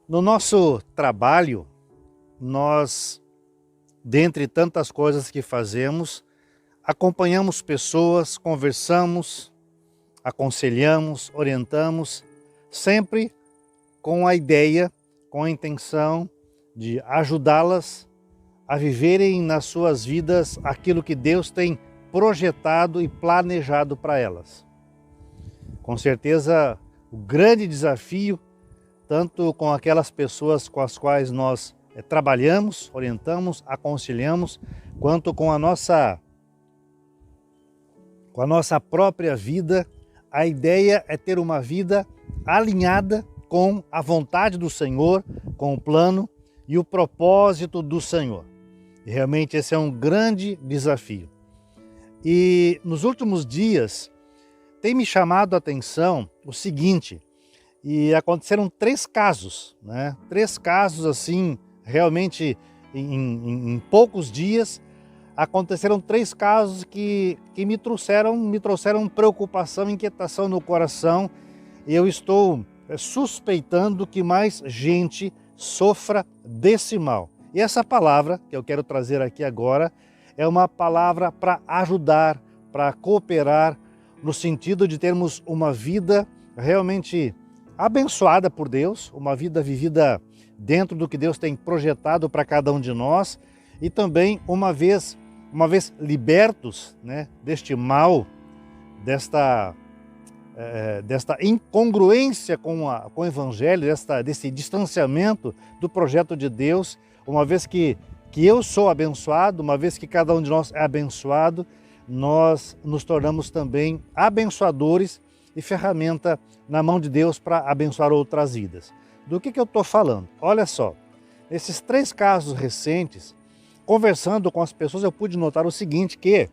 No nosso trabalho, nós, dentre tantas coisas que fazemos, acompanhamos pessoas, conversamos, aconselhamos, orientamos, sempre com a ideia, com a intenção de ajudá-las a viverem nas suas vidas aquilo que Deus tem projetado e planejado para elas. Com certeza, o grande desafio, tanto com aquelas pessoas com as quais nós trabalhamos, orientamos, aconselhamos, quanto com a nossa própria vida, a ideia é ter uma vida alinhada com a vontade do Senhor, com o plano e o propósito do Senhor. E realmente esse é um grande desafio. E nos últimos dias tem me chamado a atenção o seguinte, e aconteceram 3 casos, né? 3 casos assim, realmente em poucos dias, aconteceram 3 casos que me trouxeram preocupação, inquietação no coração, e eu estou suspeitando que mais gente sofra desse mal. E essa palavra que eu quero trazer aqui agora é uma palavra para ajudar, para cooperar, no sentido de termos uma vida realmente abençoada por Deus, uma vida vivida dentro do que Deus tem projetado para cada um de nós, e também uma vez libertos, né, deste mal, desta incongruência com o Evangelho, desse distanciamento do projeto de Deus, uma vez que eu sou abençoado, uma vez que cada um de nós é abençoado, nós nos tornamos também abençoadores e ferramenta na mão de Deus para abençoar outras vidas. Do que eu estou falando? Olha só, esses 3 casos recentes, conversando com as pessoas, eu pude notar o seguinte, que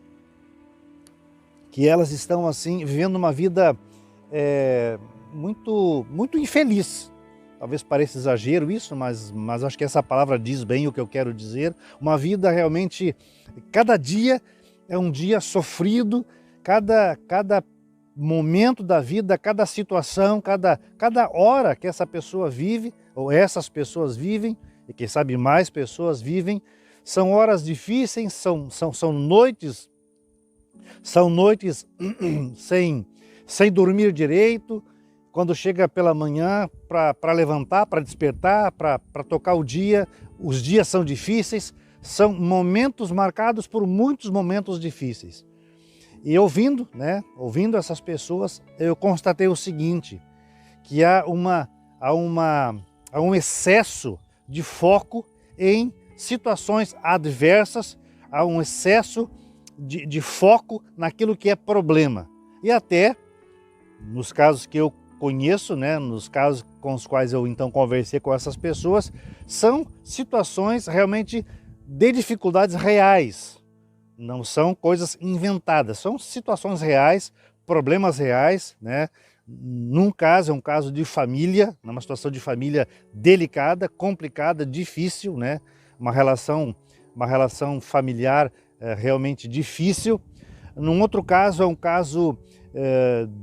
elas estão assim vivendo uma vida muito infeliz. Talvez pareça exagero isso, mas acho que essa palavra diz bem o que eu quero dizer. Uma vida realmente, cada dia é um dia sofrido, cada momento da vida, cada situação, cada hora que essa pessoa vive, ou essas pessoas vivem, e quem sabe mais pessoas vivem, são horas difíceis, são noites sem dormir direito, quando chega pela manhã para levantar, para despertar, para tocar o dia, os dias são difíceis, são momentos marcados por muitos momentos difíceis. E ouvindo essas pessoas, eu constatei o seguinte, que há um excesso de foco em situações adversas, há um excesso de foco naquilo que é problema. E até, nos casos que eu conheço, né, nos casos com os quais eu então conversei com essas pessoas, são situações realmente de dificuldades reais. Não são coisas inventadas, são situações reais, problemas reais, né? Num caso, é um caso de família, numa situação de família delicada, complicada, difícil, né? Uma relação familiar realmente difícil. Num outro caso, é um caso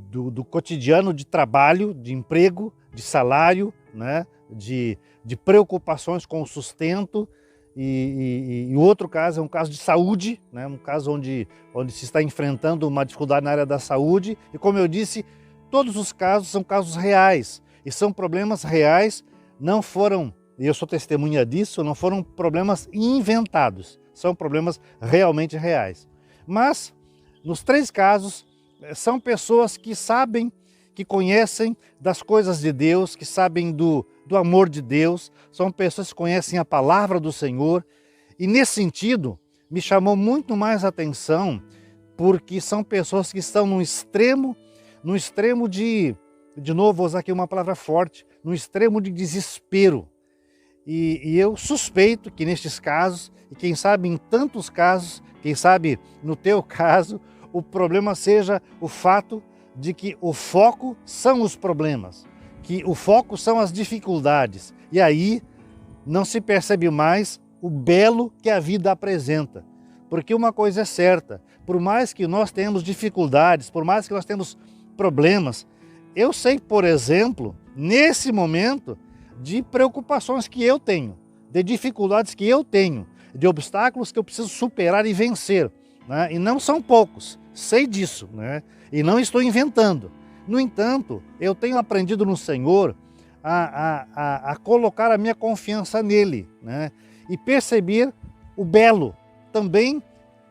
do cotidiano de trabalho, de emprego, de salário, né? de preocupações com o sustento. E o outro caso é um caso de saúde, né? Um caso onde se está enfrentando uma dificuldade na área da saúde. E como eu disse, todos os casos são casos reais e são problemas reais, não foram, e eu sou testemunha disso, não foram problemas inventados, são problemas realmente reais. Mas, nos 3 casos, são pessoas que sabem, que conhecem das coisas de Deus, que sabem do amor de Deus, são pessoas que conhecem a palavra do Senhor, e nesse sentido me chamou muito mais atenção, porque são pessoas que estão no extremo de novo vou usar aqui uma palavra forte, no extremo de desespero. E eu suspeito que nestes casos, e quem sabe em tantos casos, quem sabe no teu caso, o problema seja o fato de que o foco são os problemas, que o foco são as dificuldades. E aí não se percebe mais o belo que a vida apresenta. Porque uma coisa é certa, por mais que nós tenhamos dificuldades, por mais que nós tenhamos problemas, eu sei, por exemplo, nesse momento, de preocupações que eu tenho, de dificuldades que eu tenho, de obstáculos que eu preciso superar e vencer, né? E não são poucos, sei disso, né? E não estou inventando. No entanto, eu tenho aprendido no Senhor a colocar a minha confiança nele, né? E perceber o belo também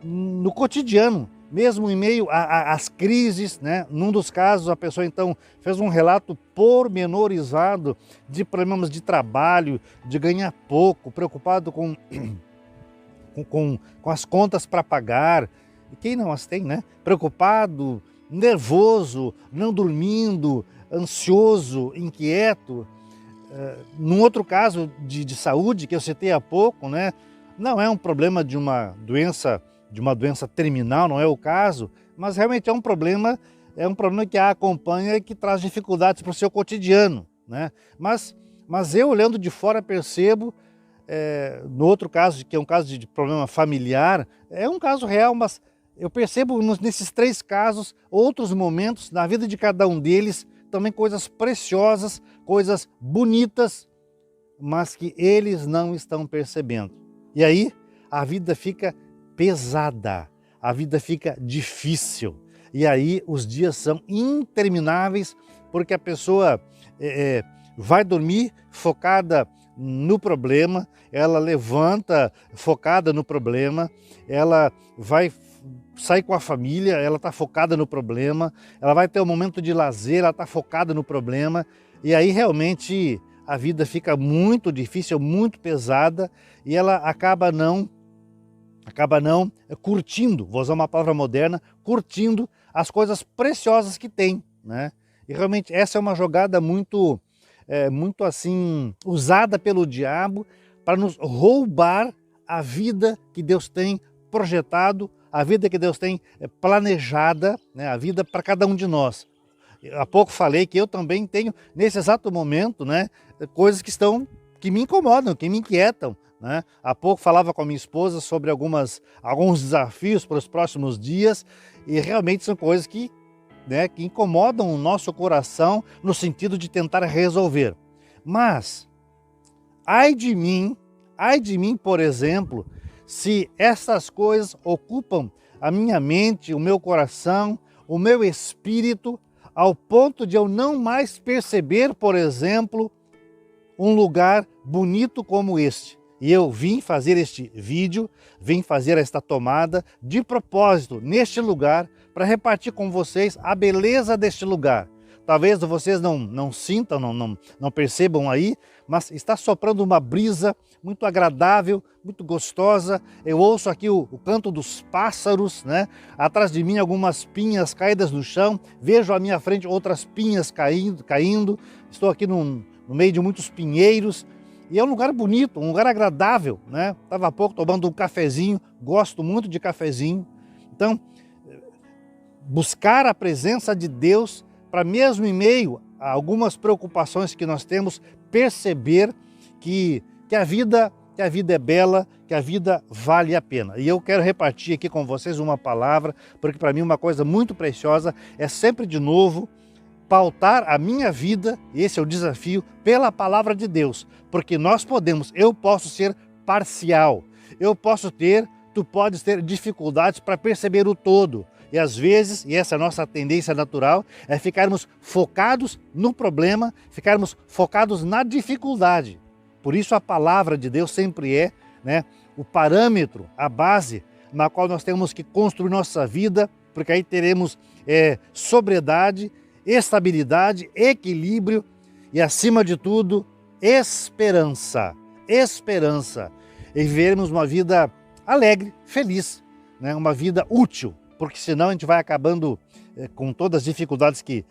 no cotidiano, mesmo em meio às crises, né? Num dos casos, a pessoa então fez um relato pormenorizado de problemas de trabalho, de ganhar pouco, preocupado com as contas para pagar. E quem não as tem, né? Preocupado, nervoso, não dormindo, ansioso, inquieto. Num outro caso de saúde que eu citei há pouco, né? Não é um problema de uma doença terminal, não é o caso, mas realmente é um problema que a acompanha e que traz dificuldades para o seu cotidiano, né? Mas eu, olhando de fora, percebo, no outro caso, que é um caso de problema familiar, é um caso real, mas eu percebo nesses 3 casos, outros momentos na vida de cada um deles, também coisas preciosas, coisas bonitas, mas que eles não estão percebendo. E aí a vida fica pesada, a vida fica difícil. E aí os dias são intermináveis, porque a pessoa vai dormir focada no problema, ela levanta focada no problema, ela vai sair com a família, ela está focada no problema, ela vai ter um momento de lazer, ela está focada no problema, e aí realmente a vida fica muito difícil, muito pesada, e ela acaba não curtindo, vou usar uma palavra moderna, curtindo as coisas preciosas que tem, né? E realmente essa é uma jogada muito assim usada pelo diabo para nos roubar a vida que Deus tem projetado, a vida que Deus tem planejada, né? A vida para cada um de nós. Há pouco falei que eu também tenho, nesse exato momento, né, coisas que me incomodam, que me inquietam, né? Há pouco falava com a minha esposa sobre alguns desafios para os próximos dias, e realmente são coisas que incomodam o nosso coração no sentido de tentar resolver. Mas, ai de mim, por exemplo, se essas coisas ocupam a minha mente, o meu coração, o meu espírito, ao ponto de eu não mais perceber, por exemplo, um lugar bonito como este. E eu vim fazer este vídeo, vim fazer esta tomada de propósito neste lugar para repartir com vocês a beleza deste lugar. Talvez vocês não sintam, não percebam aí, mas está soprando uma brisa muito agradável, muito gostosa. Eu ouço aqui o canto dos pássaros, né? Atrás de mim algumas pinhas caídas no chão, vejo à minha frente outras pinhas caindo. Estou aqui no meio de muitos pinheiros, e é um lugar bonito, um lugar agradável, né? Estava há pouco tomando um cafezinho, gosto muito de cafezinho. Então, buscar a presença de Deus para, mesmo em meio a algumas preocupações que nós temos, perceber que a vida é bela, que a vida vale a pena. E eu quero repartir aqui com vocês uma palavra, porque para mim uma coisa muito preciosa é sempre de novo pautar a minha vida, esse é o desafio, pela palavra de Deus, porque eu posso ser parcial, tu podes ter dificuldades para perceber o todo. E às vezes, e essa é a nossa tendência natural, é ficarmos focados no problema, ficarmos focados na dificuldade. Por isso a palavra de Deus sempre é, né, o parâmetro, a base na qual nós temos que construir nossa vida, porque aí teremos sobriedade, estabilidade, equilíbrio e, acima de tudo, esperança. Esperança. E vivermos uma vida alegre, feliz, né, uma vida útil. Porque senão a gente vai acabando com todas as dificuldades que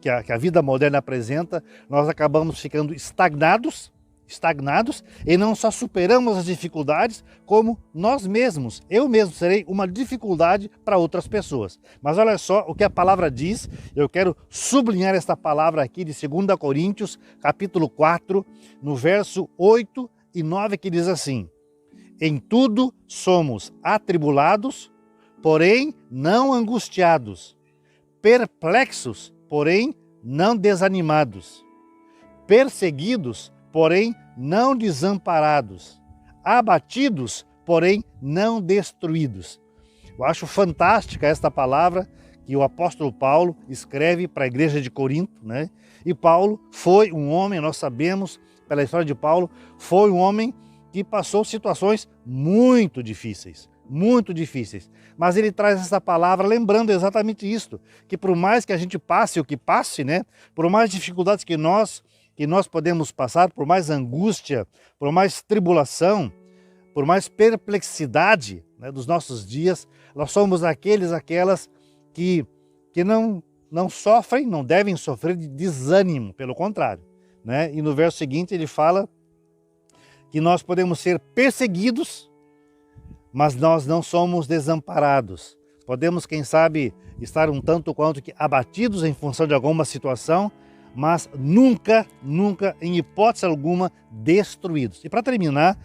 a vida moderna apresenta, nós acabamos ficando estagnados e não só superamos as dificuldades, como eu mesmo serei uma dificuldade para outras pessoas. Mas olha só o que a palavra diz, eu quero sublinhar esta palavra aqui de 2 Coríntios, capítulo 4, no verso 8 e 9, que diz assim: em tudo somos atribulados, porém não angustiados, perplexos, porém não desanimados, perseguidos, porém não desamparados, abatidos, porém não destruídos. Eu acho fantástica esta palavra que o apóstolo Paulo escreve para a igreja de Corinto, né? E Paulo foi um homem, nós sabemos pela história de Paulo, foi um homem que passou situações muito difíceis, mas ele traz essa palavra lembrando exatamente isso, que por mais que a gente passe o que passe, né? Por mais dificuldades que nós podemos passar, por mais angústia, por mais tribulação, por mais perplexidade, né, dos nossos dias, nós somos aquelas que não sofrem, não devem sofrer de desânimo, pelo contrário, né? E no verso seguinte ele fala que nós podemos ser perseguidos, mas nós não somos desamparados. Podemos, quem sabe, estar um tanto quanto que abatidos em função de alguma situação, mas nunca, em hipótese alguma, destruídos. E para terminar,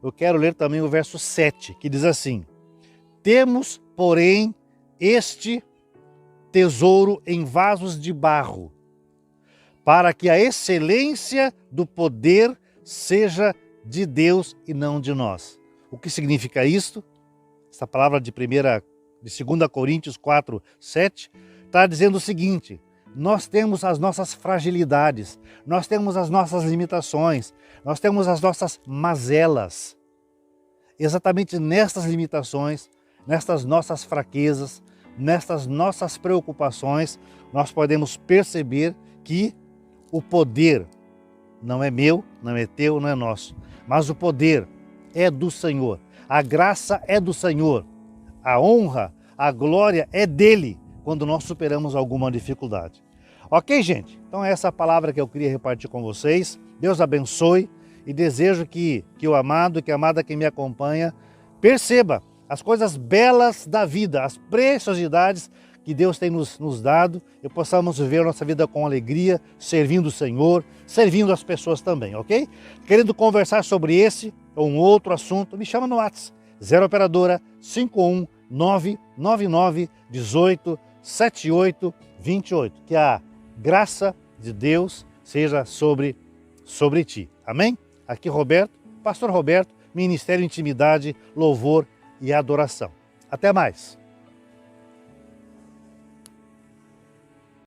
eu quero ler também o verso 7, que diz assim: temos, porém, este tesouro em vasos de barro, para que a excelência do poder seja de Deus e não de nós. O que significa isto? Essa palavra de 2 Coríntios 4, 7, está dizendo o seguinte: nós temos as nossas fragilidades, nós temos as nossas limitações, nós temos as nossas mazelas. Exatamente nestas limitações, nestas nossas fraquezas, nestas nossas preocupações, nós podemos perceber que o poder não é meu, não é teu, não é nosso, mas o poder é do Senhor, a graça é do Senhor, a honra, a glória é dele quando nós superamos alguma dificuldade. Ok, gente? Então essa é a palavra que eu queria repartir com vocês. Deus abençoe e desejo que o amado, que a amada que me acompanha, perceba as coisas belas da vida, as preciosidades que Deus tem nos dado e possamos viver a nossa vida com alegria, servindo o Senhor, servindo as pessoas também, ok? Querendo conversar sobre esse ou um outro assunto, me chama no WhatsApp, 0 operadora 51 999 18 78 28. Que a graça de Deus seja sobre ti. Amém? Aqui Roberto, Pastor Roberto, Ministério Intimidade, Louvor e Adoração. Até mais!